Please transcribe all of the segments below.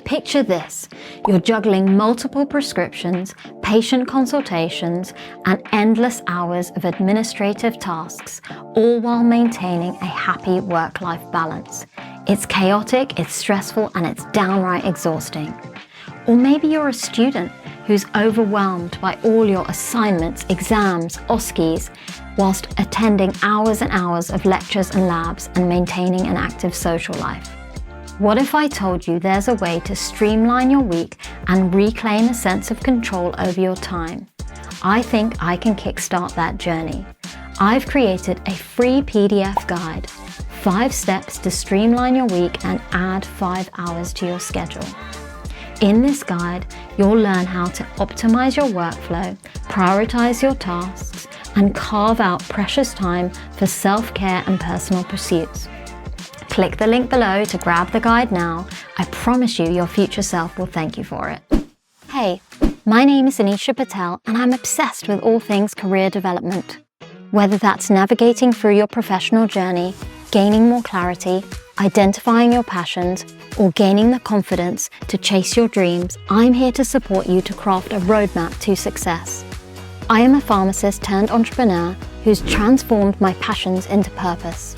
Picture this, you're juggling multiple prescriptions, patient consultations, and endless hours of administrative tasks, all while maintaining a happy work-life balance. It's chaotic, it's stressful, and it's downright exhausting. Or maybe you're a student who's overwhelmed by all your assignments, exams, OSCEs, whilst attending hours and hours of lectures and labs and maintaining an active social life. What if I told you there's a way to streamline your week and reclaim a sense of control over your time? I think I can kickstart that journey. I've created a free PDF guide, 5 steps to streamline your week and add 5 hours to your schedule. In this guide, you'll learn how to optimize your workflow, prioritize your tasks, and carve out precious time for self-care and personal pursuits. Click the link below to grab the guide now. I promise you your future self will thank you for it. Hey, my name is Maya Patel and I'm obsessed with all things career development. Whether that's navigating through your professional journey, gaining more clarity, identifying your passions, or gaining the confidence to chase your dreams, I'm here to support you to craft a roadmap to success. I am a pharmacist turned entrepreneur who's transformed my passions into purpose.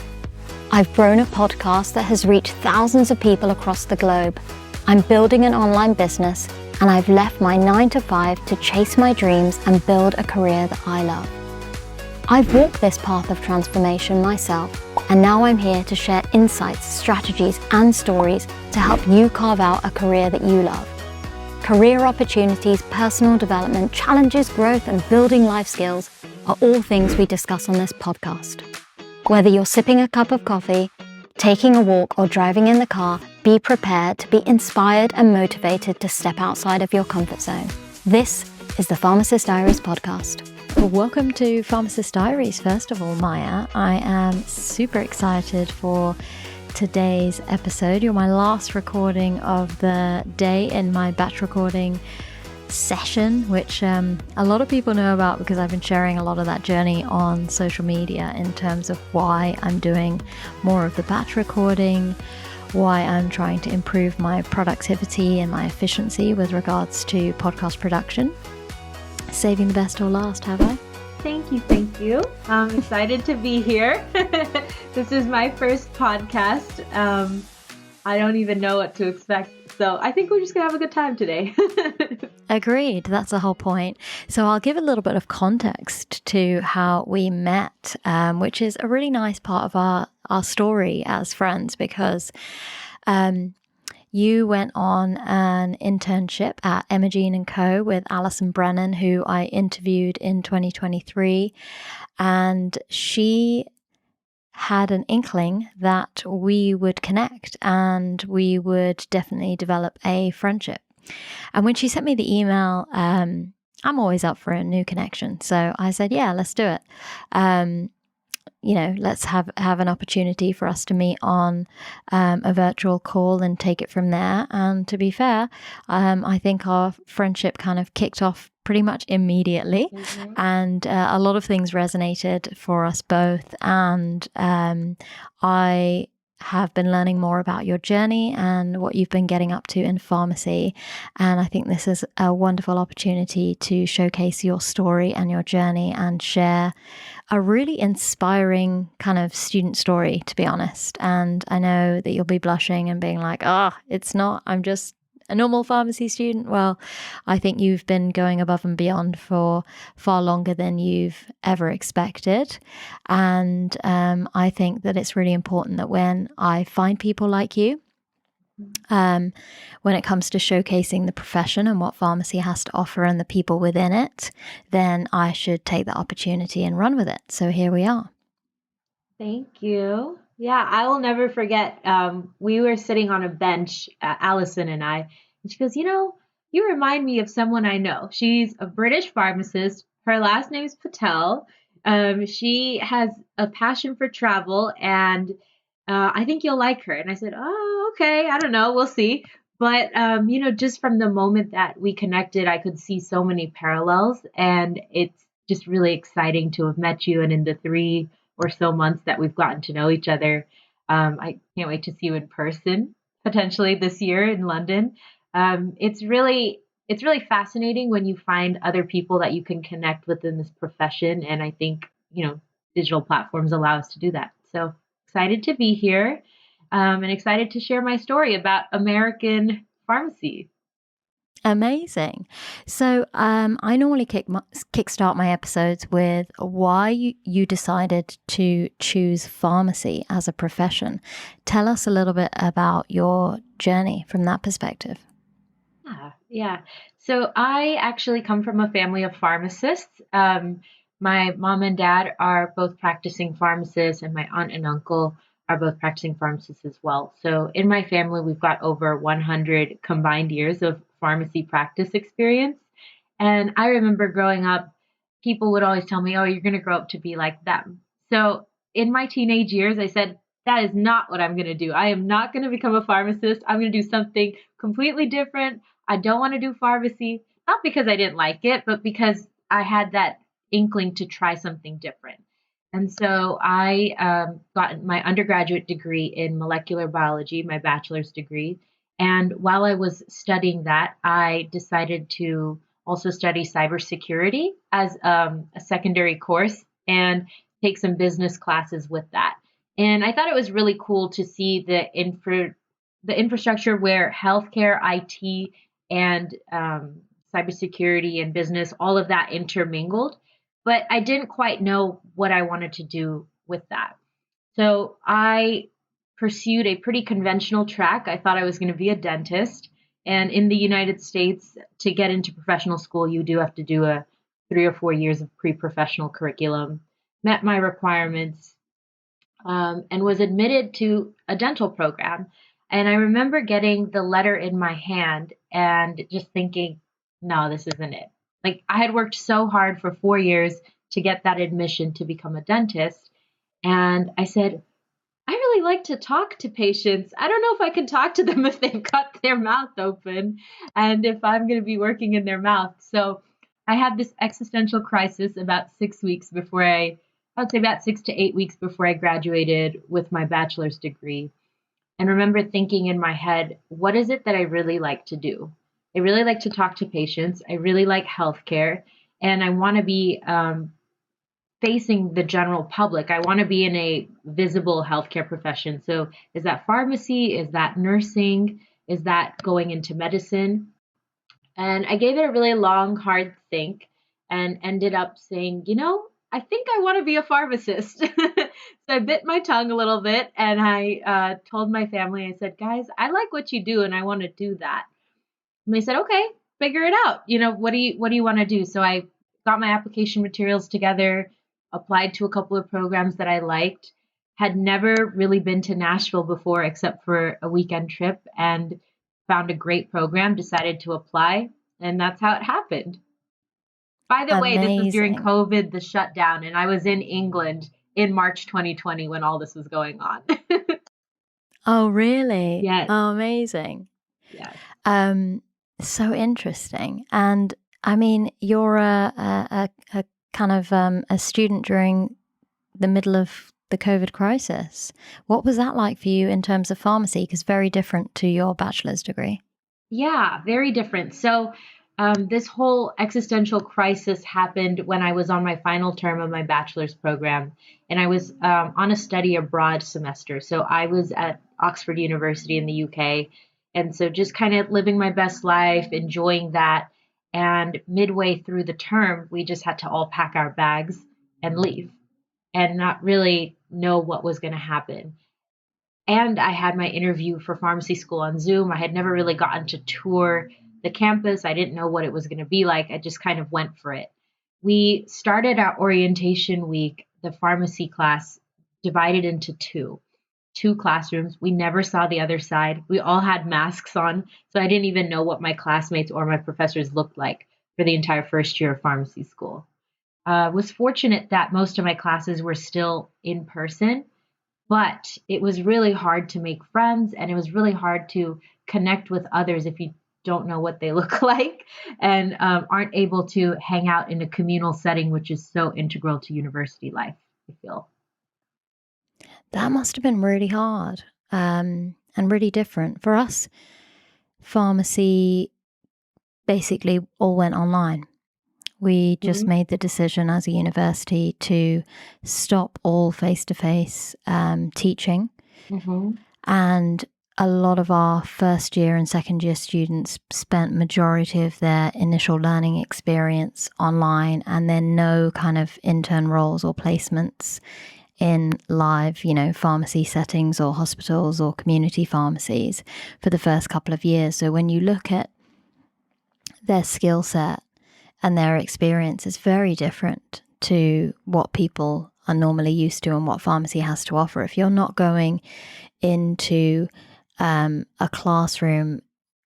I've grown a podcast that has reached thousands of people across the globe. I'm building an online business, and I've left my 9-to-5 to chase my dreams and build a career that I love. I've walked this path of transformation myself, and now I'm here to share insights, strategies, and stories to help you carve out a career that you love. Career opportunities, personal development, challenges, growth, and building life skills are all things we discuss on this podcast. Whether you're sipping a cup of coffee, taking a walk, or driving in the car, be prepared to be inspired and motivated to step outside of your comfort zone. This is the Pharmacist Diaries podcast. Well, welcome to Pharmacist Diaries, first of all, Maya. I am super excited for today's episode. You're my last recording of the day in my batch recording session, which a lot of people know about because I've been sharing a lot of that journey on social media in terms of why I'm doing more of the batch recording, why I'm trying to improve my productivity and my efficiency with regards to podcast production. Saving the best till last, have I? Thank you. I'm excited to be here. This is my first podcast. I don't even know what to expect, so I think we're just gonna have a good time today. Agreed. That's the whole point. So I'll give a little bit of context to how we met, which is a really nice part of our story as friends, because you went on an internship at Imogene & Co. with Alison Brennan, who I interviewed in 2023, and she had an inkling that we would connect and we would definitely develop a friendship. And when she sent me the email, I'm always up for a new connection. So I said, yeah, let's do it. Let's have an opportunity for us to meet on a virtual call and take it from there. And to be fair, I think our friendship kind of kicked off pretty much immediately. Mm-hmm. And a lot of things resonated for us both. And I have been learning more about your journey and what you've been getting up to in pharmacy. And I think this is a wonderful opportunity to showcase your story and your journey and share a really inspiring kind of student story, to be honest. And I know that you'll be blushing and being like, it's not, I'm just a normal pharmacy student. Well, I think you've been going above and beyond for far longer than you've ever expected. And I think that it's really important that when I find people like you, when it comes to showcasing the profession and what pharmacy has to offer and the people within it, then I should take the opportunity and run with it. So here we are. Thank you. Yeah, I will never forget. We were sitting on a bench, Allison and I, and she goes, you remind me of someone I know. She's a British pharmacist. Her last name is Patel. She has a passion for travel, and I think you'll like her. And I said, oh, okay. I don't know. We'll see. But, just from the moment that we connected, I could see so many parallels, and it's just really exciting to have met you. And in the 3 or so months that we've gotten to know each other, I can't wait to see you in person, potentially this year in London. It's really fascinating when you find other people that you can connect with in this profession, and I think digital platforms allow us to do that. So excited to be here, and excited to share my story about American pharmacy. Amazing. So I normally kickstart my episodes with why you decided to choose pharmacy as a profession. Tell us a little bit about your journey from that perspective. Yeah. So I actually come from a family of pharmacists. My mom and dad are both practicing pharmacists, and my aunt and uncle are both practicing pharmacists as well. So in my family, we've got over 100 combined years of pharmacy practice experience. And I remember growing up, people would always tell me, "Oh, you're going to grow up to be like them." So in my teenage years, I said, that is not what I'm going to do. I am not going to become a pharmacist. I'm going to do something completely different. I don't want to do pharmacy, not because I didn't like it, but because I had that inkling to try something different. And so I got my undergraduate degree in molecular biology, my bachelor's degree. And while I was studying that, I decided to also study cybersecurity as a secondary course and take some business classes with that. And I thought it was really cool to see the infrastructure where healthcare, IT, and cybersecurity and business, all of that intermingled. But I didn't quite know what I wanted to do with that. So I pursued a pretty conventional track. I thought I was going to be a dentist. And in the United States, to get into professional school, you do have to do a 3 or 4 years of pre professional curriculum, met my requirements, and was admitted to a dental program. And I remember getting the letter in my hand and just thinking, no, this isn't it. Like, I had worked so hard for 4 years to get that admission to become a dentist. And I said, I really like to talk to patients. I don't know if I can talk to them if they've got their mouth open and if I'm going to be working in their mouth. So I had this existential crisis about 6 weeks before I'd say about 6 to 8 weeks before I graduated with my bachelor's degree. And remember thinking in my head, what is it that I really like to do? I really like to talk to patients. I really like healthcare. And I want to be facing the general public. I want to be in a visible healthcare profession. So, is that pharmacy? Is that nursing? Is that going into medicine? And I gave it a really long, hard think and ended up saying, I think I want to be a pharmacist. So I bit my tongue a little bit and I told my family, I said, guys, I like what you do and I want to do that. And they said, okay, figure it out. What do you want to do? So I got my application materials together, applied to a couple of programs that I liked, had never really been to Nashville before except for a weekend trip, and found a great program, decided to apply, and that's how it happened. By the way, this was during Amazing. COVID, the shutdown, and I was in England in March 2020 when all this was going on. Oh, really? Yes, Oh, amazing. yes. Um, so interesting. And I mean, you're a kind of a student during the middle of the COVID crisis. What was that like for you in terms of pharmacy? Because very different to your bachelor's degree. Yeah, very different. So, this whole existential crisis happened when I was on my final term of my bachelor's program, and I was on a study abroad semester. So, I was at Oxford University in the UK, and so just kind of living my best life, enjoying that. And midway through the term, we just had to all pack our bags and leave and not really know what was going to happen. And I had my interview for pharmacy school on Zoom. I had never really gotten to tour the campus. I didn't know what it was going to be like. I just kind of went for it. We started our orientation week, the pharmacy class, divided into two classrooms. We never saw the other side. We all had masks on, so I didn't even know what my classmates or my professors looked like for the entire first year of pharmacy school. Was fortunate that most of my classes were still in person, but it was really hard to make friends and it was really hard to connect with others if you don't know what they look like and aren't able to hang out in a communal setting, which is so integral to university life, I feel. That must have been really hard and really different for us. pharmacy basically all went online. We just made the decision as a university to stop all face-to-face teaching. And a lot of our first year and second year students spent majority of their initial learning experience online, and then no kind of intern roles or placements in live, pharmacy settings or hospitals or community pharmacies for the first couple of years. So when you look at their skill set and their experience, is very different to what people are normally used to and what pharmacy has to offer. If you're not going into a classroom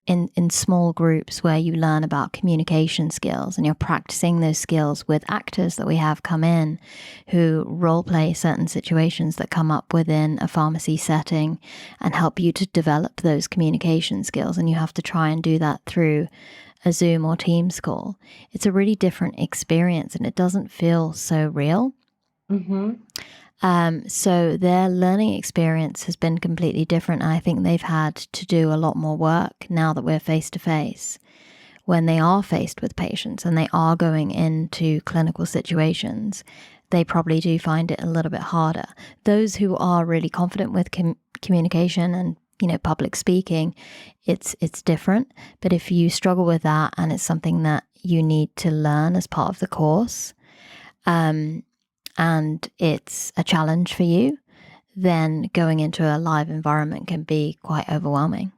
in small groups where you learn about communication skills and you're practicing those skills with actors that we have come in who role play certain situations that come up within a pharmacy setting and help you to develop those communication skills, and you have to try and do that through a Zoom or Teams call, it's a really different experience and it doesn't feel so real. So their learning experience has been completely different. And I think they've had to do a lot more work now that we're face to face. When they are faced with patients and they are going into clinical situations, they probably do find it a little bit harder. Those who are really confident with communication and public speaking, it's different. But if you struggle with that and it's something that you need to learn as part of the course, and it's a challenge for you, then going into a live environment can be quite overwhelming.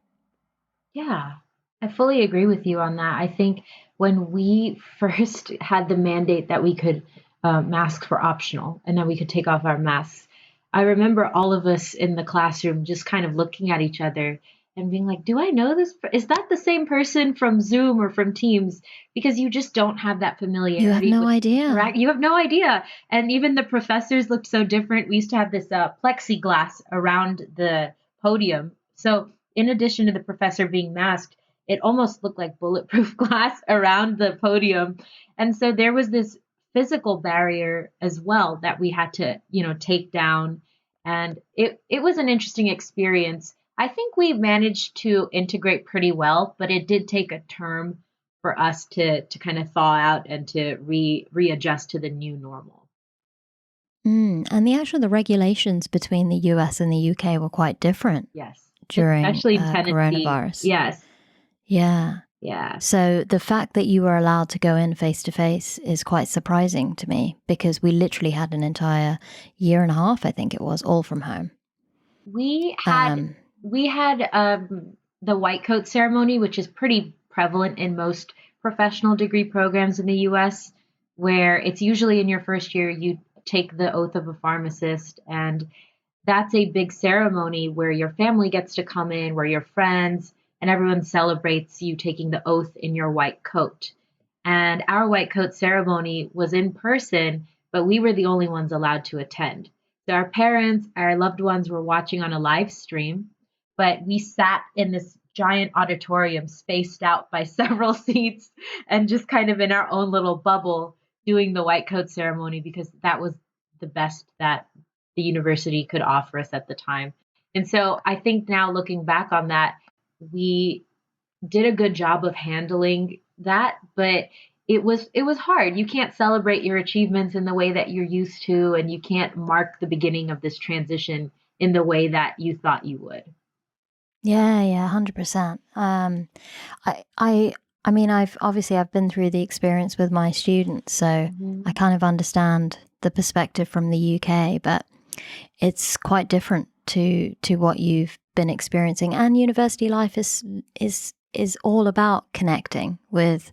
Yeah, I fully agree with you on that. I think when we first had the mandate that we could masks were optional and that we could take off our masks, I remember all of us in the classroom just kind of looking at each other and being like, do I know this? Is that the same person from Zoom or from Teams? Because you just don't have that familiarity. You have no idea. You have no idea. And even the professors looked so different. We used to have this plexiglass around the podium. So in addition to the professor being masked, it almost looked like bulletproof glass around the podium. And so there was this physical barrier as well that we had to, take down. And it was an interesting experience. I think we managed to integrate pretty well, but it did take a term for us to kind of thaw out and to readjust to the new normal. And the regulations between the US and the UK were quite different. Yes. During especially in Tennessee. coronavirus. Yes. Yeah. Yeah. So the fact that you were allowed to go in face to face is quite surprising to me, because we literally had an entire year and a half, I think it was, all from home. We had the white coat ceremony, which is pretty prevalent in most professional degree programs in the US, where it's usually in your first year you take the oath of a pharmacist, and that's a big ceremony where your family gets to come in, where your friends, and everyone celebrates you taking the oath in your white coat. And our white coat ceremony was in person, but we were the only ones allowed to attend. So our parents, our loved ones were watching on a live stream, but we sat in this giant auditorium spaced out by several seats and just kind of in our own little bubble doing the white coat ceremony, because that was the best that the university could offer us at the time. And so I think now looking back on that, we did a good job of handling that, but it was hard. You can't celebrate your achievements in the way that you're used to, and you can't mark the beginning of this transition in the way that you thought you would. Yeah, 100%. I've been through the experience with my students, so I kind of understand the perspective from the UK, but it's quite different to what you've been experiencing. And university life is all about connecting with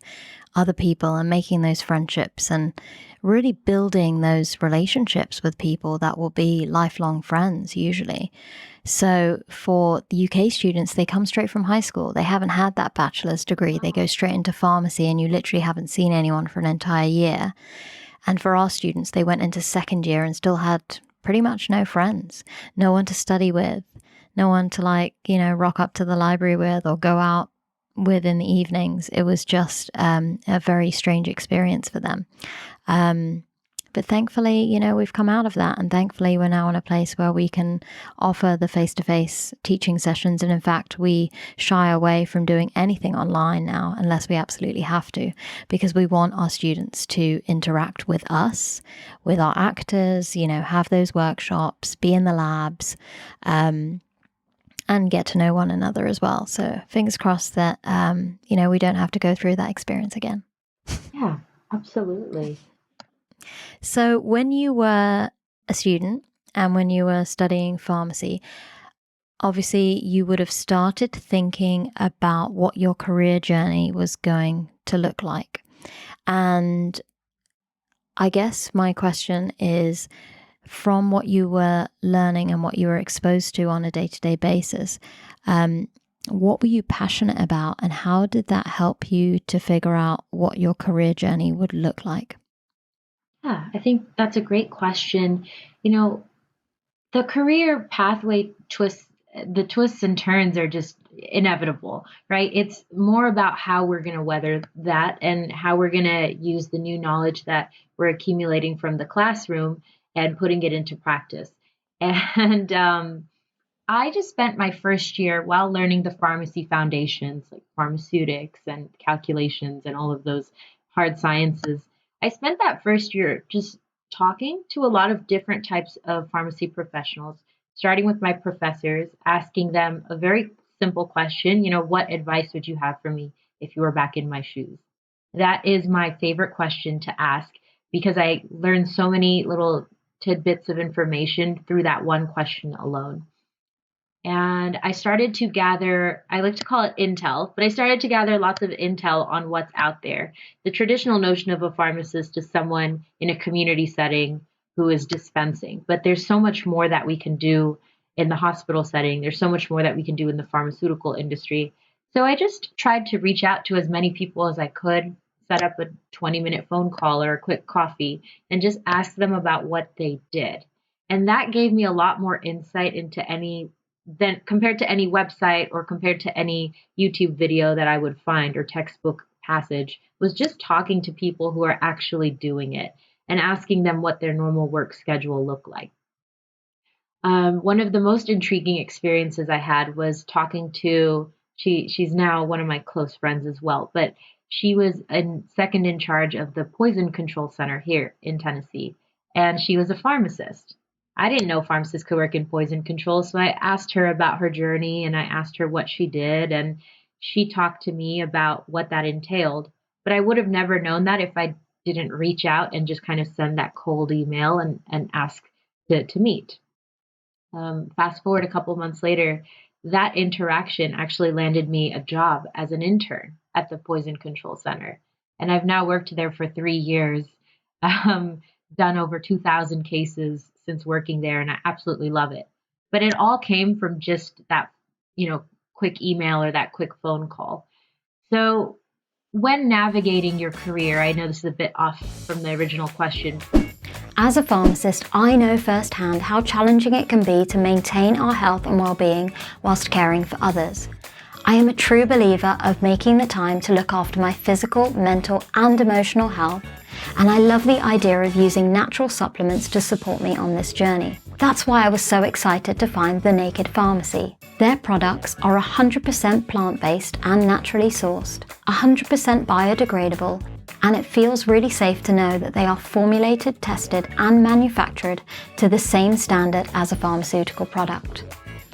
other people and making those friendships and really building those relationships with people that will be lifelong friends usually. So for the UK students, they come straight from high school. They haven't had that bachelor's degree. They go straight into pharmacy, and you literally haven't seen anyone for an entire year. And for our students, they went into second year and still had pretty much no friends, no one to study with, no one to rock up to the library with or go out with in the evenings. It was just a very strange experience for them. But thankfully, we've come out of that. And thankfully, we're now in a place where we can offer the face-to-face teaching sessions. And in fact, we shy away from doing anything online now unless we absolutely have to, because we want our students to interact with us, with our actors, have those workshops, be in the labs, and get to know one another as well. So fingers crossed that, we don't have to go through that experience again. Yeah, absolutely. So when you were a student and when you were studying pharmacy, obviously you would have started thinking about what your career journey was going to look like. And I guess my question is, from what you were learning and what you were exposed to on a day-to-day basis, what were you passionate about, and how did that help you to figure out what your career journey would look like? Yeah, I think that's a great question. You know, the career pathway the twists and turns are just inevitable, right? It's more about how we're going to weather that and how we're going to use the new knowledge that we're accumulating from the classroom and putting it into practice. And I just spent my first year while learning the pharmacy foundations, like pharmaceutics and calculations and all of those hard sciences. I spent that first year just talking to a lot of different types of pharmacy professionals, starting with my professors, asking them a very simple question, what advice would you have for me if you were back in my shoes? That is my favorite question to ask because I learned so many little tidbits of information through that one question alone. And I started to gather, I like to call it intel, but I started to gather lots of intel on what's out there. The traditional notion of a pharmacist is someone in a community setting who is dispensing, but there's so much more that we can do in the hospital setting. There's so much more that we can do in the pharmaceutical industry. So I just tried to reach out to as many people as I could, set up a 20-minute phone call or a quick coffee, and just ask them about what they did. And that gave me a lot more insight into any than compared to any website or compared to any YouTube video that I would find or textbook passage, was just talking to people who are actually doing it and asking them what their normal work schedule looked like. One of the most intriguing experiences I had was talking to she's now one of my close friends as well, but she was second in charge of the poison control center here in Tennessee, and she was a pharmacist. I didn't know pharmacists could work in poison control, so I asked her about her journey and I asked her what she did, and she talked to me about what that entailed. But I would have never known that if I didn't reach out and just kind of send that cold email and ask to meet. Fast forward a couple months later, that interaction actually landed me a job as an intern at the Poison Control Center. And I've now worked there for 3 years, um, done over 2,000 cases since working there, and I absolutely love it. But it all came from just that, quick email or that quick phone call. So when navigating your career, I know this is a bit off from the original question. As a pharmacist, I know firsthand how challenging it can be to maintain our health and well-being whilst caring for others. I am a true believer of making the time to look after my physical, mental and emotional health, and I love the idea of using natural supplements to support me on this journey. That's why I was so excited to find The Naked Pharmacy. Their products are 100% plant-based and naturally sourced, 100% biodegradable, and it feels really safe to know that they are formulated, tested and manufactured to the same standard as a pharmaceutical product.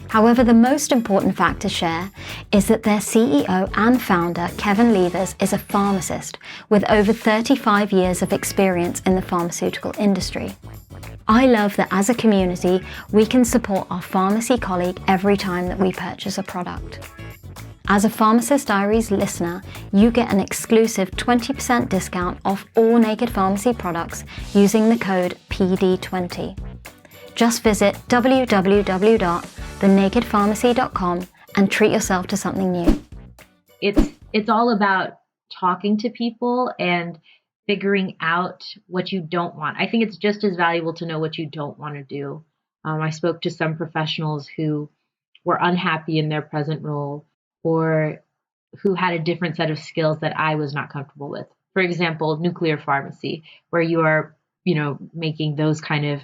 However, the most important fact to share is that their CEO and founder, Kevin Levers, is a pharmacist with over 35 years of experience in the pharmaceutical industry. I love that as a community, we can support our pharmacy colleague every time that we purchase a product. As a Pharmacist Diaries listener, you get an exclusive 20% discount off all Naked Pharmacy products using the code PD20. Just visit www.thenakedpharmacy.com and treat yourself to something new. It's all about talking to people and figuring out what you don't want. I think it's just as valuable to know what you don't want to do. I spoke to some professionals who were unhappy in their present role or who had a different set of skills that I was not comfortable with. For example, nuclear pharmacy, where you are making those kind of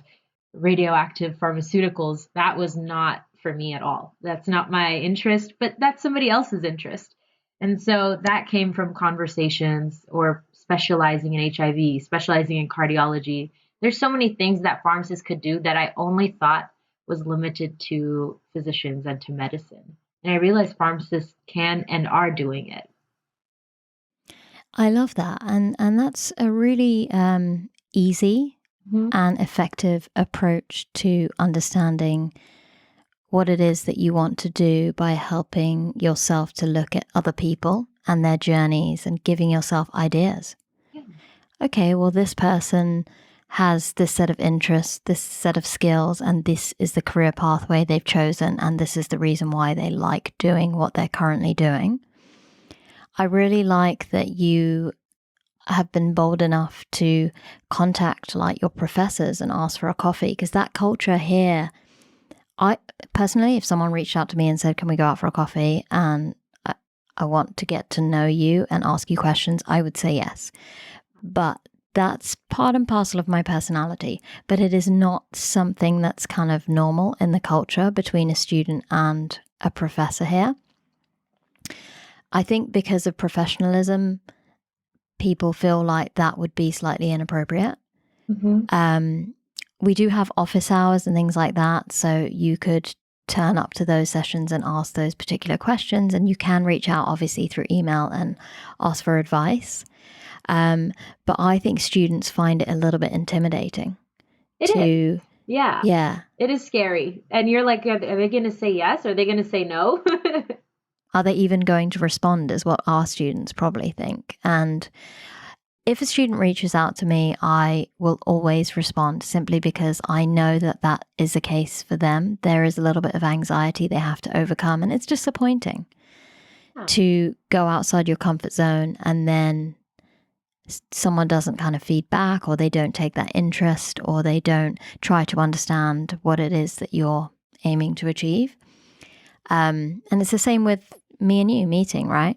radioactive pharmaceuticals. That was not for me at all. That's not my interest, but that's somebody else's interest. And so that came from conversations or specializing in HIV, specializing in cardiology. There's so many things that pharmacists could do that I only thought was limited to physicians and to medicine. And I realized pharmacists can and are doing it. I love that. And that's a really easy Mm-hmm. and effective approach to understanding what it is that you want to do by helping yourself to look at other people and their journeys and giving yourself ideas. Yeah. Okay, well, this person has this set of interests, this set of skills, and this is the career pathway they've chosen, and this is the reason why they like doing what they're currently doing. I really like that you have been bold enough to contact like your professors and ask for a coffee, because that culture here, I personally, if someone reached out to me and said, can we go out for a coffee and I want to get to know you and ask you questions, I would say yes. But that's part and parcel of my personality, but it is not something that's kind of normal in the culture between a student and a professor here. I think because of professionalism, people feel like that would be slightly inappropriate. Mm-hmm. We do have office hours and things like that, so you could turn up to those sessions and ask those particular questions, and you can reach out obviously through email and ask for advice. But I think students find it a little bit intimidating. It is. Yeah. Yeah. It is scary. And you're like, are they going to say yes? Are they going to say no? Are they even going to respond is what our students probably think. And if a student reaches out to me, I will always respond simply because I know that that is the case for them. There is a little bit of anxiety they have to overcome, and it's disappointing to go outside your comfort zone and then someone doesn't kind of feed back, or they don't take that interest, or they don't try to understand what it is that you're aiming to achieve. And it's the same with me and you meeting, right?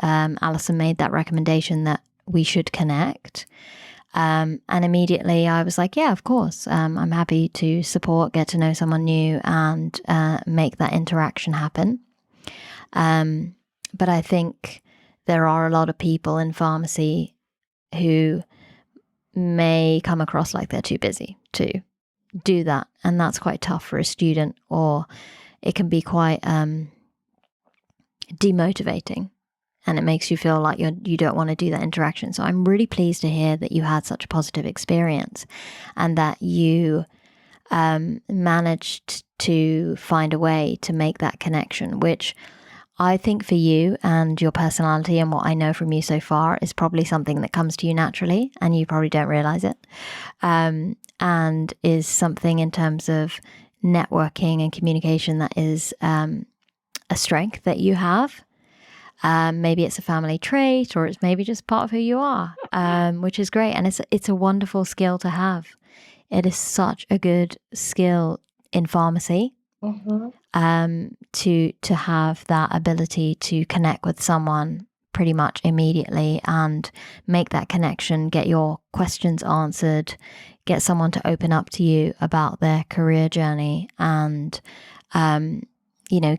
Alison made that recommendation that we should connect. And immediately I was like, yeah, of course. I'm happy to support, get to know someone new, and make that interaction happen. But I think there are a lot of people in pharmacy who may come across like they're too busy to do that. And that's quite tough for a student, or it can be quite demotivating. And it makes you feel like you don't want to do that interaction. So I'm really pleased to hear that you had such a positive experience and that you managed to find a way to make that connection, which I think for you and your personality and what I know from you so far is probably something that comes to you naturally and you probably don't realize it, and is something in terms of networking and communication that is a strength that you have. Maybe it's a family trait, or it's maybe just part of who you are, which is great. And it's a wonderful skill to have. It is such a good skill in pharmacy, to have that ability to connect with someone pretty much immediately and make that connection, get your questions answered, get someone to open up to you about their career journey, and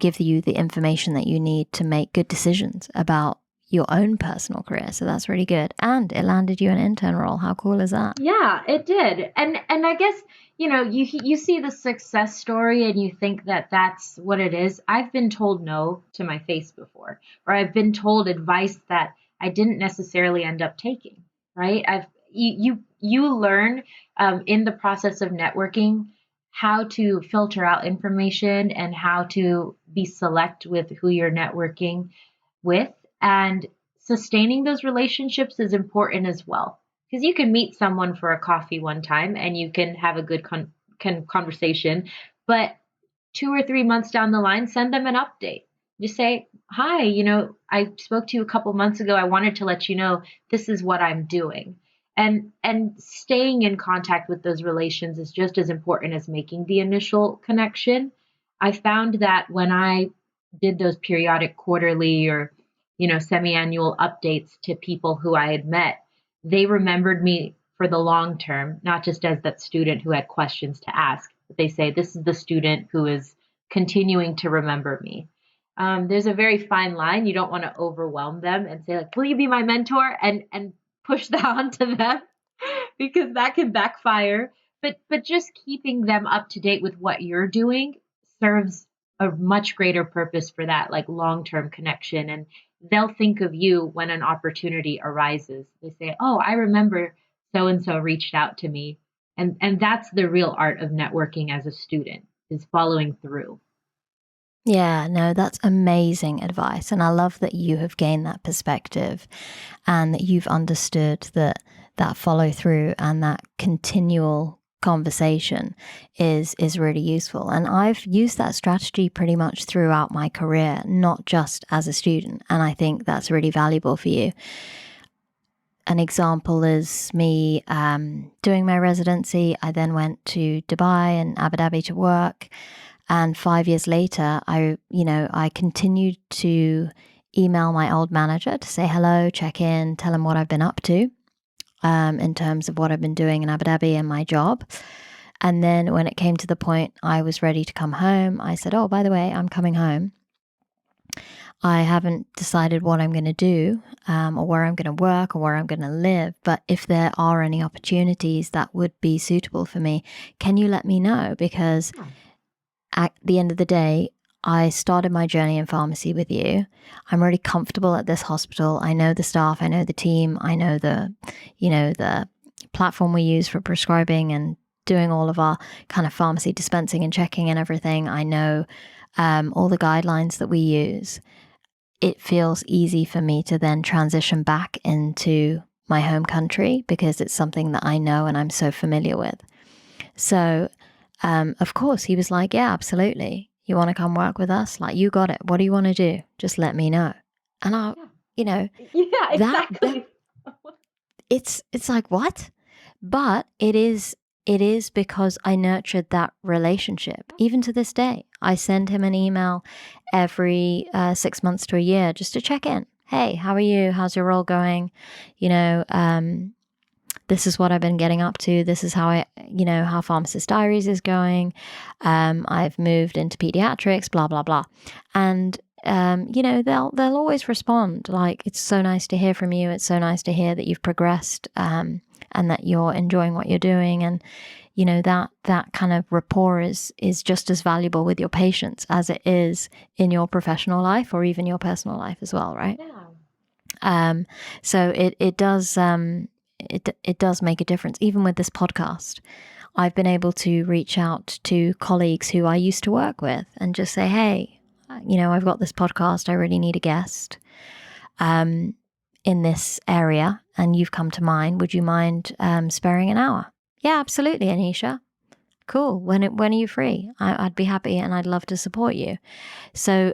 give you the information that you need to make good decisions about your own personal career. So that's really good. And it landed you an intern role. How cool is that? Yeah, it did. And I guess, you see the success story and you think that that's what it is. I've been told no to my face before, or I've been told advice that I didn't necessarily end up taking, right? You learn in the process of networking how to filter out information and how to be select with who you're networking with. And sustaining those relationships is important as well. Because you can meet someone for a coffee one time and you can have a good conversation, but 2 or 3 months down the line, send them an update. Just say, hi, I spoke to you a couple months ago. I wanted to let you know this is what I'm doing. And staying in contact with those relations is just as important as making the initial connection. I found that when I did those periodic quarterly or semi-annual updates to people who I had met, they remembered me for the long term, not just as that student who had questions to ask, but they say, this is the student who is continuing to remember me. There's a very fine line. You don't want to overwhelm them and say, like, will you be my mentor? And push that onto them because that can backfire. But just keeping them up to date with what you're doing serves a much greater purpose for that, like long-term connection. And they'll think of you when an opportunity arises. They say, oh, I remember so and so reached out to me. And that's the real art of networking as a student, is following through. Yeah, no, that's amazing advice. And I love that you have gained that perspective and that you've understood that follow through and that continual conversation is really useful. And I've used that strategy pretty much throughout my career, not just as a student. And I think that's really valuable for you. An example is me doing my residency. I then went to Dubai and Abu Dhabi to work. And 5 years later, I continued to email my old manager to say hello, check in, tell him what I've been up to in terms of what I've been doing in Abu Dhabi and my job. And then when it came to the point I was ready to come home, I said, oh, by the way, I'm coming home. I haven't decided what I'm going to do or where I'm going to work or where I'm going to live. But if there are any opportunities that would be suitable for me, can you let me know? Because at the end of the day, I started my journey in pharmacy with you. I'm really comfortable at this hospital. I know the staff, I know the team, I know the platform we use for prescribing and doing all of our kind of pharmacy dispensing and checking and everything. I know all the guidelines that we use. It feels easy for me to then transition back into my home country because it's something that I know and I'm so familiar with. So of course, he was like, yeah, absolutely. You want to come work with us? Like, you got it. What do you want to do? Just let me know. And Yeah, exactly. It's like, what? But it is because I nurtured that relationship. Even to this day, I send him an email every 6 months to a year just to check in. Hey, how are you? How's your role going? This is what I've been getting up to. This is how how Pharmacist Diaries is going. I've moved into paediatrics, blah, blah, blah. And, they'll always respond. Like, it's so nice to hear from you. It's so nice to hear that you've progressed and that you're enjoying what you're doing. And, that kind of rapport is just as valuable with your patients as it is in your professional life or even your personal life as well, right? Yeah. So it does... It does make a difference. Even with this podcast, I've been able to reach out to colleagues who I used to work with and just say, hey, I've got this podcast. I really need a guest in this area and you've come to mind. Would you mind sparing an hour? Yeah, absolutely, Anisha. Cool. When are you free? I'd be happy and I'd love to support you. So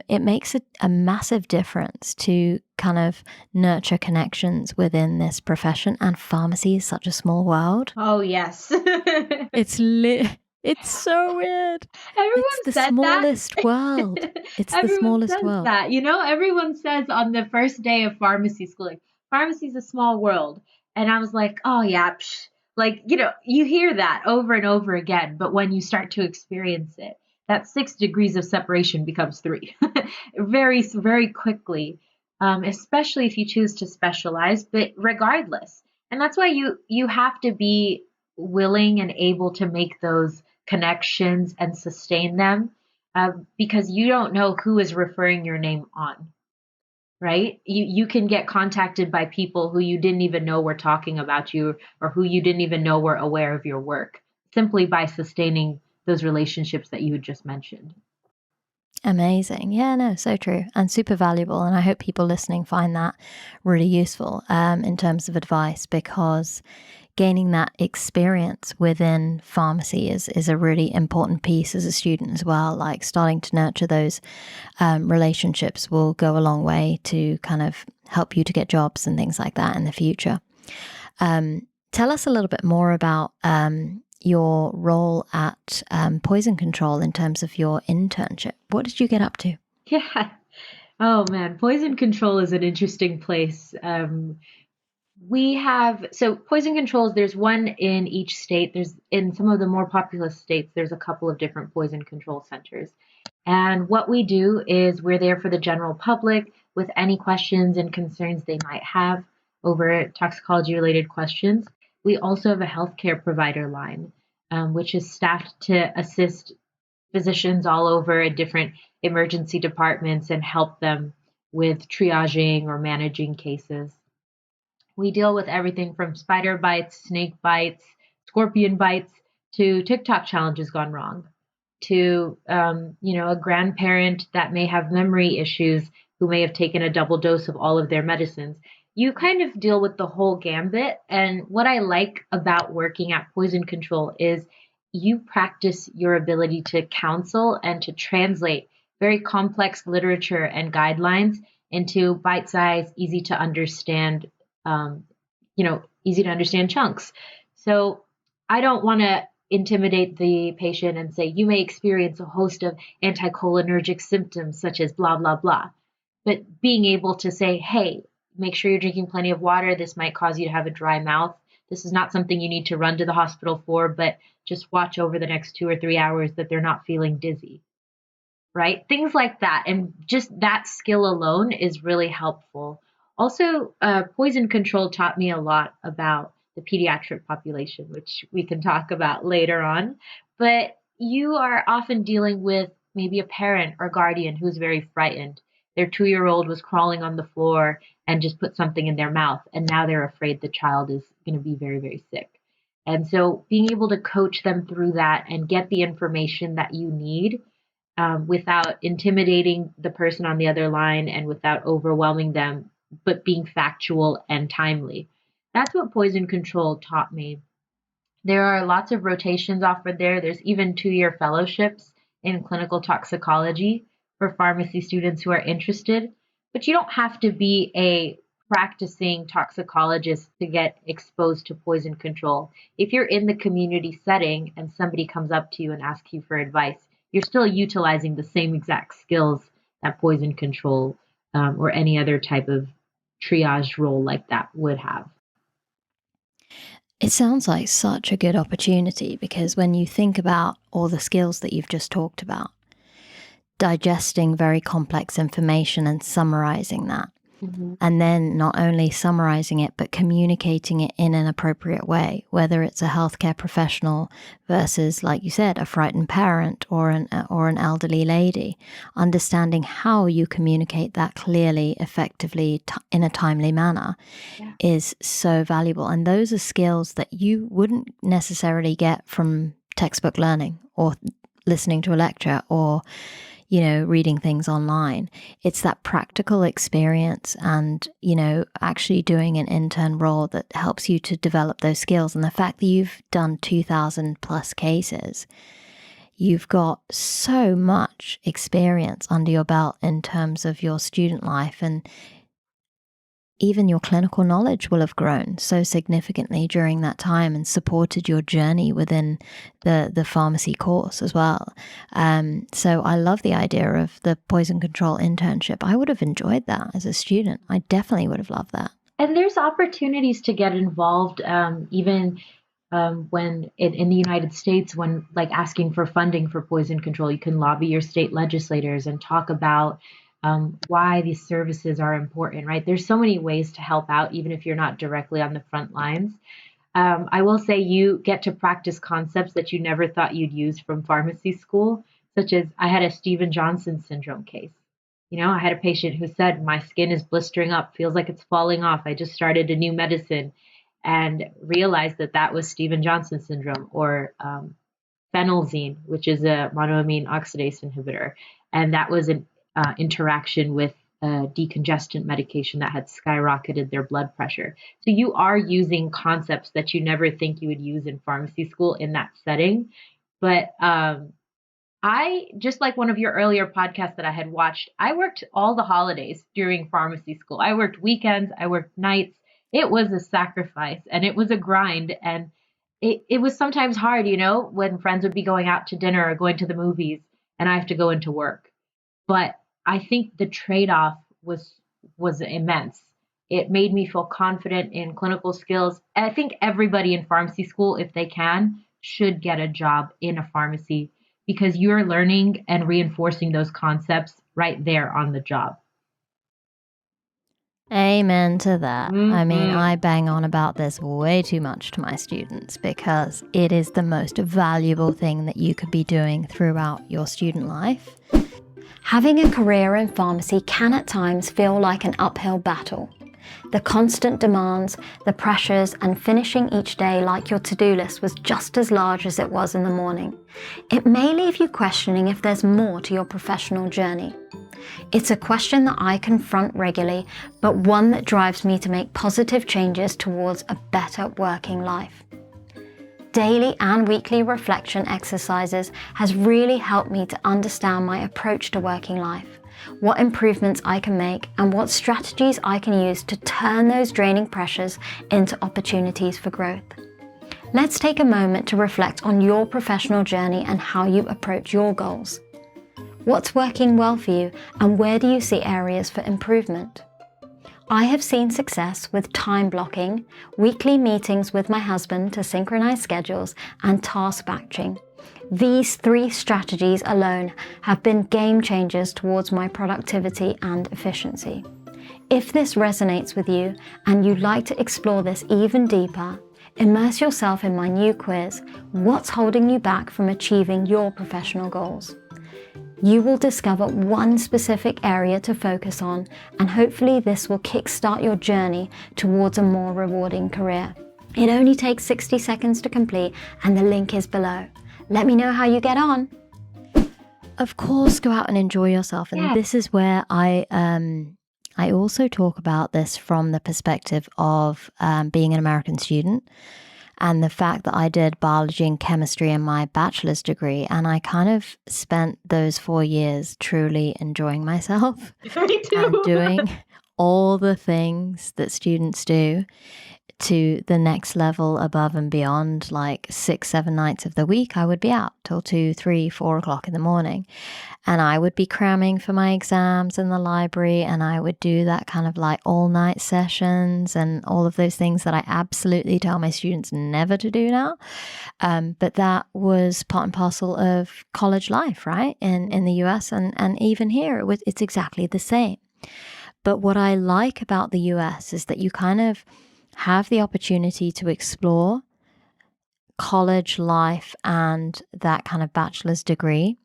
it makes a massive difference to kind of nurture connections within this profession. And pharmacy is such a small world. Oh, yes. It's so weird. Everyone It's the said smallest that. world. It's the Everyone smallest says world. that. Everyone says on the first day of pharmacy school, like, pharmacy's a small world. And I was like, oh, yeah. Psh. Like, you hear that over and over again. But when you start to experience it, that 6 degrees of separation becomes 3 very, very quickly, especially if you choose to specialize, but regardless. And that's why you have to be willing and able to make those connections and sustain them because you don't know who is referring your name on, right? You can get contacted by people who you didn't even know were talking about you or who you didn't even know were aware of your work simply by sustaining those relationships that you had just mentioned. Amazing. Yeah, no, so true and super valuable. And I hope people listening find that really useful in terms of advice because gaining that experience within pharmacy is a really important piece as a student as well. Like starting to nurture those relationships will go a long way to kind of help you to get jobs and things like that in the future. Tell us a little bit more about your role at Poison Control in terms of your internship. What did you get up to? Yeah. Oh man, Poison Control is an interesting place. We have, so poison controls, there's one in each state. There's in some of the more populous states, there's a couple of different poison control centers. And what we do is we're there for the general public with any questions and concerns they might have over toxicology related questions. We also have a healthcare provider line, which is staffed to assist physicians all over in different emergency departments and help them with triaging or managing cases. We deal with everything from spider bites, snake bites, scorpion bites, to TikTok challenges gone wrong, to a grandparent that may have memory issues who may have taken a double dose of all of their medicines. You kind of deal with the whole gambit. And what I like about working at Poison Control is you practice your ability to counsel and to translate very complex literature and guidelines into bite-sized, um, easy to understand chunks. So I don't want to intimidate the patient and say, you may experience a host of anticholinergic symptoms such as blah, blah, blah. But being able to say, hey, make sure you're drinking plenty of water. This might cause you to have a dry mouth. This is not something you need to run to the hospital for, but just watch over the next 2 or 3 hours that they're not feeling dizzy, right? Things like that. And just that skill alone is really helpful. Also, poison control taught me a lot about the pediatric population, which we can talk about later on. But you are often dealing with maybe a parent or guardian who's very frightened. Their 2 year old was crawling on the floor and just put something in their mouth, and now they're afraid the child is going to be very, very sick. And so being able to coach them through that and get the information that you need without intimidating the person on the other line and without overwhelming them, but being factual and timely. That's what poison control taught me. There are lots of rotations offered there. There's even 2 year fellowships in clinical toxicology for pharmacy students who are interested. But you don't have to be a practicing toxicologist to get exposed to poison control. If you're in the community setting and somebody comes up to you and asks you for advice, you're still utilizing the same exact skills that poison control or any other type of triage role like that would have. It sounds like such a good opportunity because when you think about all the skills that you've just talked about, digesting very complex information and summarizing that, and then not only summarizing it, but communicating it in an appropriate way, whether it's a healthcare professional versus, like you said, a frightened parent or an elderly lady, understanding how you communicate that clearly, effectively, in a timely manner is so valuable. And those are skills that you wouldn't necessarily get from textbook learning or listening to a lecture or reading things online. It's that practical experience and, actually doing an intern role that helps you to develop those skills. And the fact that you've done 2,000 plus cases, you've got so much experience under your belt in terms of your student life, and even your clinical knowledge will have grown so significantly during that time and supported your journey within the pharmacy course as well. So I love the idea of the poison control internship. I would have enjoyed that as a student. I definitely would have loved that. And there's opportunities to get involved, even when in the United States, when like asking for funding for poison control, you can lobby your state legislators and talk about why these services are important, right? There's so many ways to help out, even if you're not directly on the front lines. I will say you get to practice concepts that you never thought you'd use from pharmacy school, such as I had a Steven Johnson syndrome case. I had a patient who said, my skin is blistering up, feels like it's falling off. I just started a new medicine and realized that that was Steven Johnson syndrome, or phenelzine, which is a monoamine oxidase inhibitor. And that was an interaction with a decongestant medication that had skyrocketed their blood pressure. So you are using concepts that you never think you would use in pharmacy school in that setting. But I, just like one of your earlier podcasts that I had watched, I worked all the holidays during pharmacy school. I worked weekends, I worked nights. It was a sacrifice and it was a grind. And it was sometimes hard, when friends would be going out to dinner or going to the movies and I have to go into work. But I think the trade-off was immense. It made me feel confident in clinical skills. And I think everybody in pharmacy school, if they can, should get a job in a pharmacy because you're learning and reinforcing those concepts right there on the job. Amen to that. I mean, Mm-hmm. I bang on about this way too much to my students because it is the most valuable thing that you could be doing throughout your student life. Having a career in pharmacy can at times feel like an uphill battle. The constant demands, the pressures, and finishing each day like your to-do list was just as large as it was in the morning. It may leave you questioning if there's more to your professional journey. It's a question that I confront regularly, but one that drives me to make positive changes towards a better working life. Daily and weekly reflection exercises has really helped me to understand my approach to working life, what improvements I can make, and what strategies I can use to turn those draining pressures into opportunities for growth. Let's take a moment to reflect on your professional journey and how you approach your goals. What's working well for you, and where do you see areas for improvement? I have seen success with time blocking, weekly meetings with my husband to synchronize schedules, and task batching. These 3 strategies alone have been game changers towards my productivity and efficiency. If this resonates with you and you'd like to explore this even deeper, immerse yourself in my new quiz, What's Holding You Back from Achieving Your Professional Goals? You will discover one specific area to focus on, and hopefully this will kickstart your journey towards a more rewarding career. It only takes 60 seconds to complete, and the link is below. Let me know how you get on. Of course, go out and enjoy yourself. And this is where I also talk about this from the perspective of being an American student. And the fact that I did biology and chemistry in my bachelor's degree, and I kind of spent those 4 years truly enjoying myself Me too. and doing all the things that students do to the next level above and beyond. Like 6-7 nights of the week, I would be out till 2, 3, 4 o'clock in the morning. And I would be cramming for my exams in the library, and I would do that kind of like all night sessions and all of those things that I absolutely tell my students never to do now. But that was part and parcel of college life, right? In the US and even here, it's exactly the same. But what I like about the US is that you kind of have the opportunity to explore college life and that kind of bachelor's degree.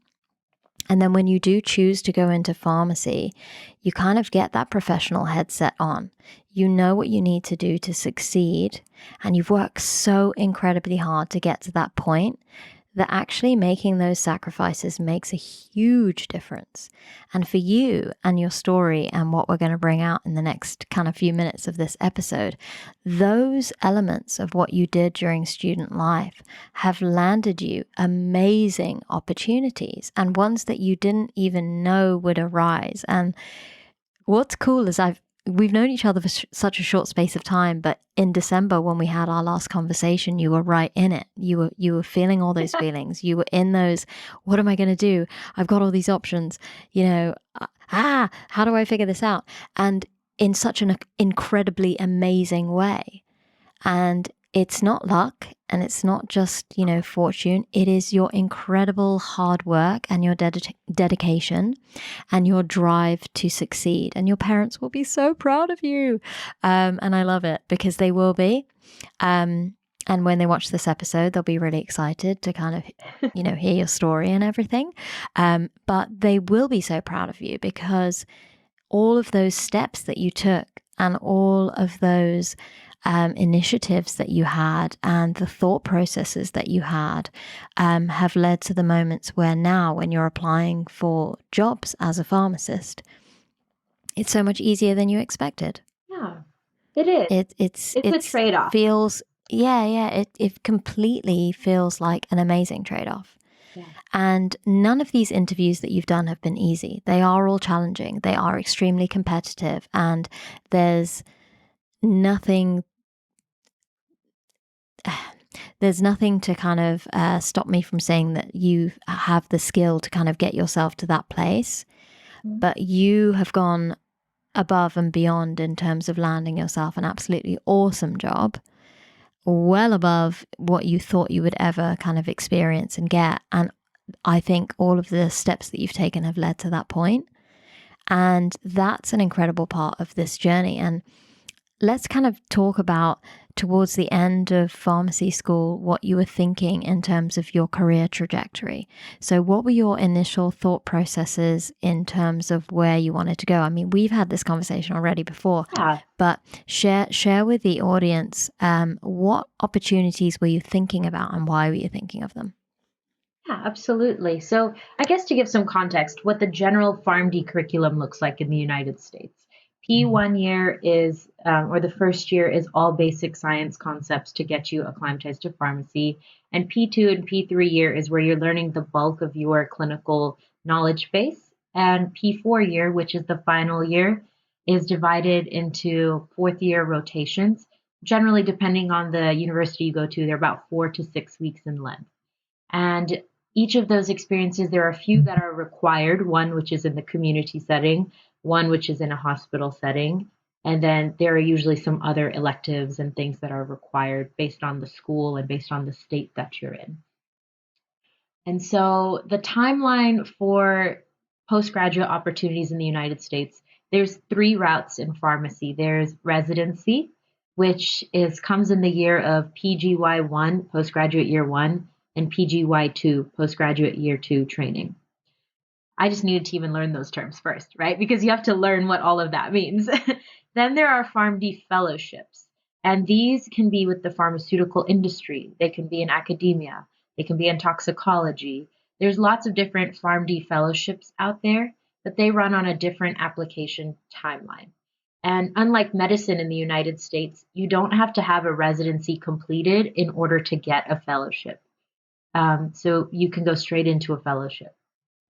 And then when you do choose to go into pharmacy, you kind of get that professional headset on. You know what you need to do to succeed, and you've worked so incredibly hard to get to that point that actually making those sacrifices makes a huge difference. And for you and your story and what we're going to bring out in the next kind of few minutes of this episode, those elements of what you did during student life have landed you amazing opportunities and ones that you didn't even know would arise. And what's cool is we've known each other for such a short space of time, but in December when we had our last conversation, you were right in it. You were feeling all those feelings. You were in those, what am I going to do? I've got all these options, how do I figure this out? And in such an incredibly amazing way. And it's not luck, and it's not just, fortune. It is your incredible hard work and your dedication and your drive to succeed. And your parents will be so proud of you. And I love it because they will be. And when they watch this episode, they'll be really excited to kind of, hear your story and everything. But they will be so proud of you because all of those steps that you took and all of those initiatives that you had and the thought processes that you had have led to the moments where now when you're applying for jobs as a pharmacist, it's so much easier than you expected. Yeah, it is. It's a trade-off. It completely feels like an amazing trade-off. Yeah. And none of these interviews that you've done have been easy. They are all challenging. They are extremely competitive, and there's nothing to kind of stop me from saying that you have the skill to kind of get yourself to that place. But you have gone above and beyond in terms of landing yourself an absolutely awesome job, well above what you thought you would ever kind of experience and get. And I think all of the steps that you've taken have led to that point. And that's an incredible part of this journey. And let's kind of talk about, towards the end of pharmacy school, what you were thinking in terms of your career trajectory. So what were your initial thought processes in terms of where you wanted to go? I mean, we've had this conversation already before, but share with the audience, what opportunities were you thinking about and why were you thinking of them? Yeah, absolutely. So I guess to give some context, what the general PharmD curriculum looks like in the United States. P1 year is, or the first year is all basic science concepts to get you acclimatized to pharmacy. And P2 and P3 year is where you're learning the bulk of your clinical knowledge base. And P4 year, which is the final year, is divided into fourth year rotations. Generally, depending on the university you go to, they're about 4 to 6 weeks in length. And each of those experiences, there are a few that are required, one which is in the community setting, one which is in a hospital setting, and then there are usually some other electives and things that are required based on the school and based on the state that you're in. And so the timeline for postgraduate opportunities in the United States, there's 3 routes in pharmacy. There's residency, which comes in the year of PGY1, postgraduate year 1, and PGY2, postgraduate year 2 training. I just needed to even learn those terms first, right? Because you have to learn what all of that means. Then there are PharmD fellowships, and these can be with the pharmaceutical industry. They can be in academia. They can be in toxicology. There's lots of different PharmD fellowships out there, but they run on a different application timeline. And unlike medicine in the United States, you don't have to have a residency completed in order to get a fellowship. So you can go straight into a fellowship.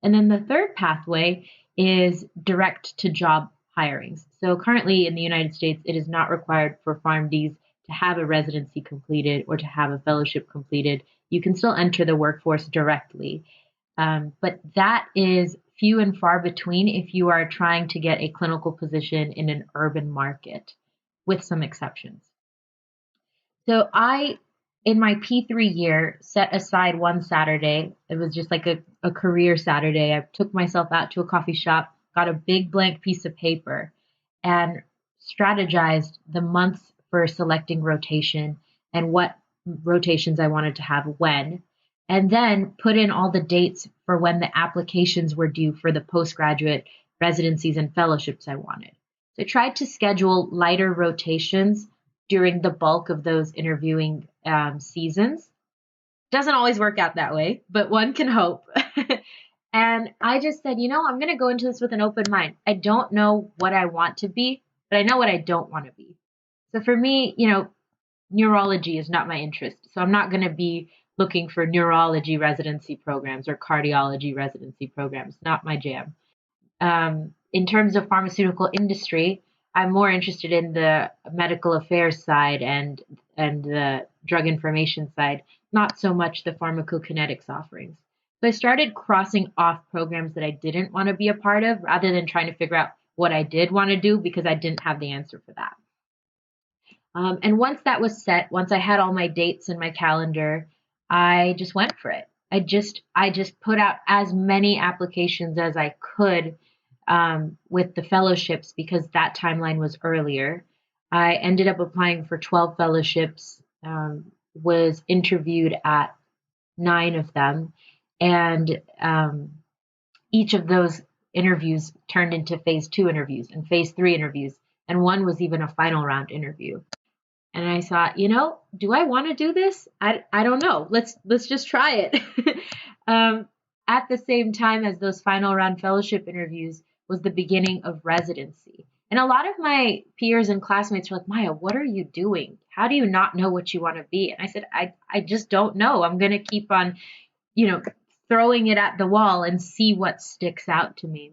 And then the third pathway is direct to job hirings. So currently in the United States, it is not required for PharmDs to have a residency completed or to have a fellowship completed. You can still enter the workforce directly. But that is few and far between if you are trying to get a clinical position in an urban market, with some exceptions. So in my P3 year, set aside one Saturday. It was just like a career Saturday. I took myself out to a coffee shop, got a big blank piece of paper, and strategized the months for selecting rotation and what rotations I wanted to have when, and then put in all the dates for when the applications were due for the postgraduate residencies and fellowships I wanted. So I tried to schedule lighter rotations during the bulk of those interviewing seasons. Doesn't always work out that way, but one can hope. And I just said, I'm going to go into this with an open mind. I don't know what I want to be, but I know what I don't want to be. So for me, neurology is not my interest. So I'm not going to be looking for neurology residency programs or cardiology residency programs. Not my jam. In terms of pharmaceutical industry, I'm more interested in the medical affairs side and the drug information side, not so much the pharmacokinetics offerings. So I started crossing off programs that I didn't want to be a part of rather than trying to figure out what I did want to do because I didn't have the answer for that. And once that was set, once I had all my dates in my calendar, I just went for it. I just put out as many applications as I could with the fellowships because that timeline was earlier. I ended up applying for 12 fellowships, was interviewed at 9 of them, and each of those interviews turned into phase 2 interviews and phase 3 interviews, and one was even a final round interview. And I thought, do I want to do this? I don't know. Let's just try it. At the same time as those final round fellowship interviews was the beginning of residency. And a lot of my peers and classmates were like, Maya, what are you doing? How do you not know what you want to be? And I said, I just don't know. I'm going to keep on, throwing it at the wall and see what sticks out to me.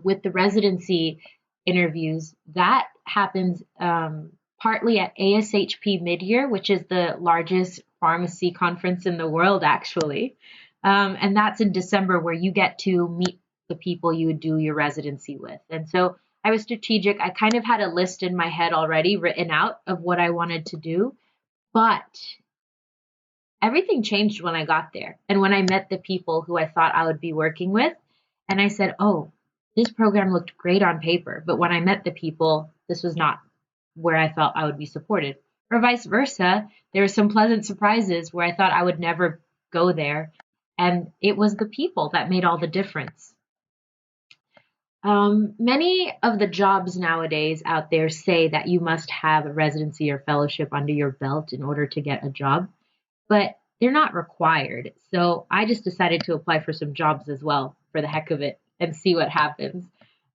With the residency interviews, that happens partly at ASHP Midyear, which is the largest pharmacy conference in the world, actually. And that's in December where you get to meet the people you would do your residency with. And so I was strategic. I kind of had a list in my head already written out of what I wanted to do. But everything changed when I got there and when I met the people who I thought I would be working with. And I said, oh, this program looked great on paper. But when I met the people, this was not where I felt I would be supported. Or vice versa, there were some pleasant surprises where I thought I would never go there. And it was the people that made all the difference. Many of the jobs nowadays out there say that you must have a residency or fellowship under your belt in order to get a job, but they're not required. So I just decided to apply for some jobs as well for the heck of it and see what happens.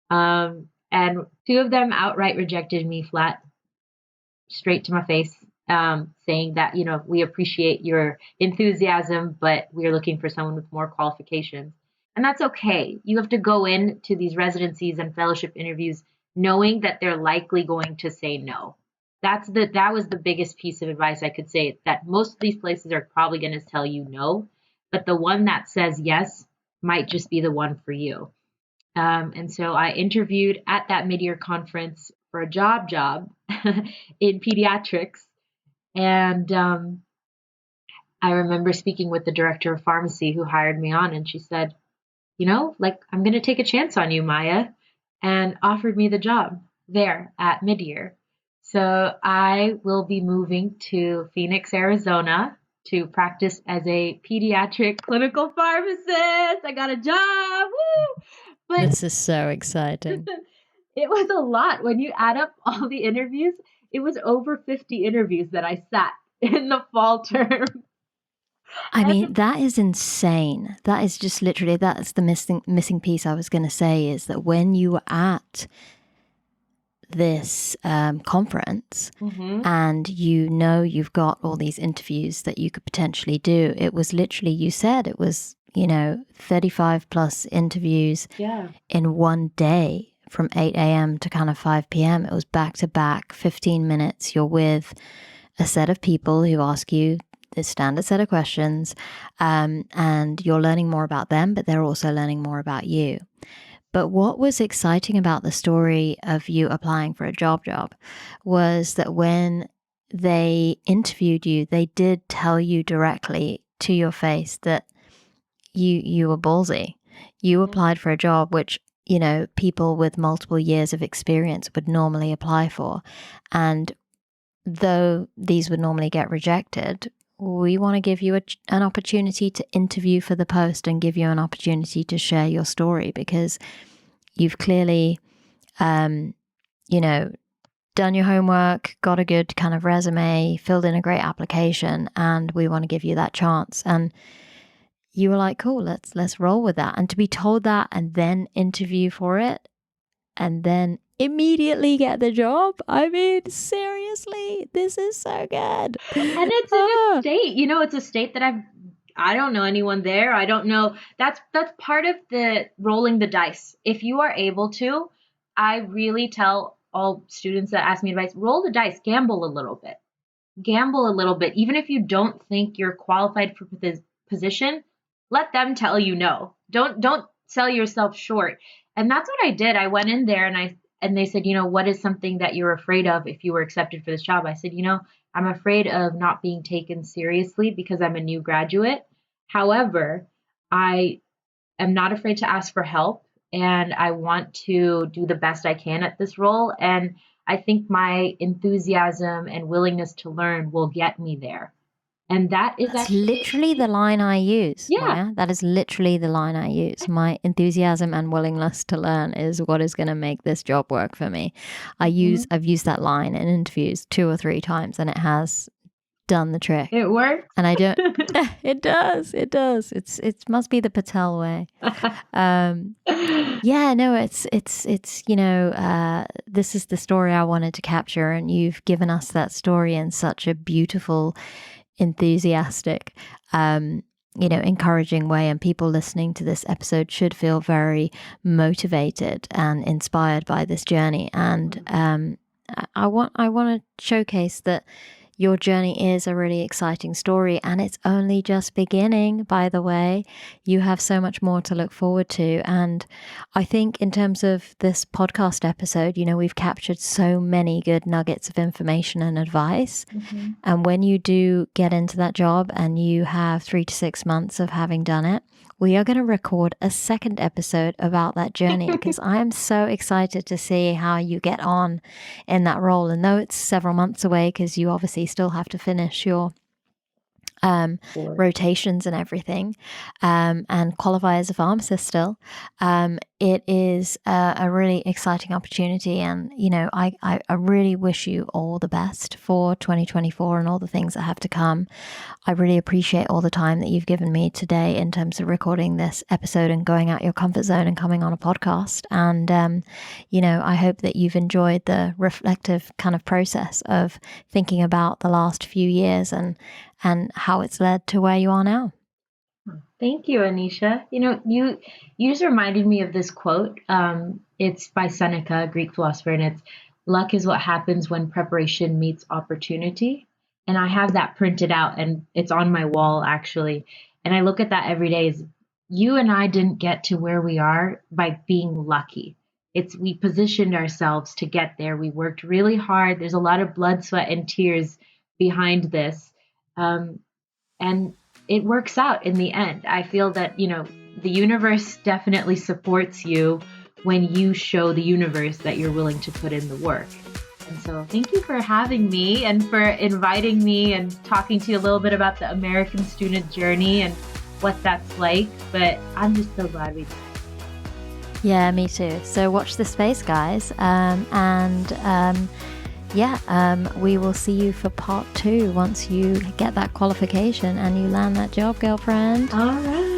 And two of them outright rejected me flat, straight to my face, saying that, we appreciate your enthusiasm, but we're looking for someone with more qualifications. And that's okay. You have to go into these residencies and fellowship interviews knowing that they're likely going to say no. That was the biggest piece of advice I could say, that most of these places are probably going to tell you no, but the one that says yes might just be the one for you. And so I interviewed at that mid-year conference for a job in pediatrics. And I remember speaking with the director of pharmacy who hired me on, and she said, I'm going to take a chance on you, Maya, and offered me the job there at mid-year. So I will be moving to Phoenix, Arizona to practice as a pediatric clinical pharmacist. I got a job. Woo! But This is so exciting. it was a lot. When you add up all the interviews, it was over 50 interviews that I sat in the fall term. I mean, that is insane. That is just literally, that's the missing piece I was going to say, is that when you were at this conference and you've got all these interviews that you could potentially do, it was literally, you said it was, 35 plus interviews in one day from 8 a.m. to kind of 5 p.m. It was back to back, 15 minutes. You're with a set of people who ask you the standard set of questions, and you're learning more about them, but they're also learning more about you. But what was exciting about the story of you applying for a job was that when they interviewed you, they did tell you directly to your face that you were ballsy. You applied for a job which, people with multiple years of experience would normally apply for. And though these would normally get rejected, we want to give you an opportunity to interview for the post and give you an opportunity to share your story, because you've clearly, done your homework, got a good kind of resume, filled in a great application, and we want to give you that chance. And you were like, cool, let's roll with that. And to be told that and then interview for it and then immediately get the job. I mean, seriously, this is so good. And it's in a state, it's a state that I don't know anyone there. I don't know. That's part of the rolling the dice. If you are able to, I really tell all students that ask me advice, roll the dice, gamble a little bit. Even if you don't think you're qualified for this position, let them tell you no. Don't sell yourself short. And that's what I did. I went in there and they said, what is something that you're afraid of if you were accepted for this job? I said, I'm afraid of not being taken seriously because I'm a new graduate. However, I am not afraid to ask for help, and I want to do the best I can at this role. And I think my enthusiasm and willingness to learn will get me there. And that's literally the line I use. Yeah. Maya. That is literally the line I use. My enthusiasm and willingness to learn is what is going to make this job work for me. I've used that line in interviews 2 or 3 times, and it has done the trick. It works. And I don't. It does. It must be the Patel way. Yeah. No. It's. This is the story I wanted to capture, and you've given us that story in such a beautiful, enthusiastic, encouraging way, and people listening to this episode should feel very motivated and inspired by this journey. And I want to showcase that your journey is a really exciting story, and it's only just beginning, by the way. You have so much more to look forward to. And I think in terms of this podcast episode, we've captured so many good nuggets of information and advice. Mm-hmm. And when you do get into that job and you have 3 to 6 months of having done it, we are going to record a second episode about that journey because I am so excited to see how you get on in that role. And though it's several months away, because you obviously still have to finish your rotations and everything, and qualify as a pharmacist still, it is a really exciting opportunity. And, I really wish you all the best for 2024 and all the things that have to come. I really appreciate all the time that you've given me today in terms of recording this episode and going out your comfort zone and coming on a podcast. And, I hope that you've enjoyed the reflective kind of process of thinking about the last few years and how it's led to where you are now. Thank you, Anisha. You just reminded me of this quote. It's by Seneca, a Greek philosopher, and it's, "Luck is what happens when preparation meets opportunity." And I have that printed out, and it's on my wall, actually. And I look at that every day as, you and I didn't get to where we are by being lucky. We positioned ourselves to get there. We worked really hard. There's a lot of blood, sweat, and tears behind this. And it works out in the end. I feel that, the universe definitely supports you when you show the universe that you're willing to put in the work. And so thank you for having me and for inviting me and talking to you a little bit about the American student journey and what that's like. But I'm just so glad we did. Yeah, me too. So watch this space, guys. We will see you for part 2 once you get that qualification and you land that job, girlfriend. All right.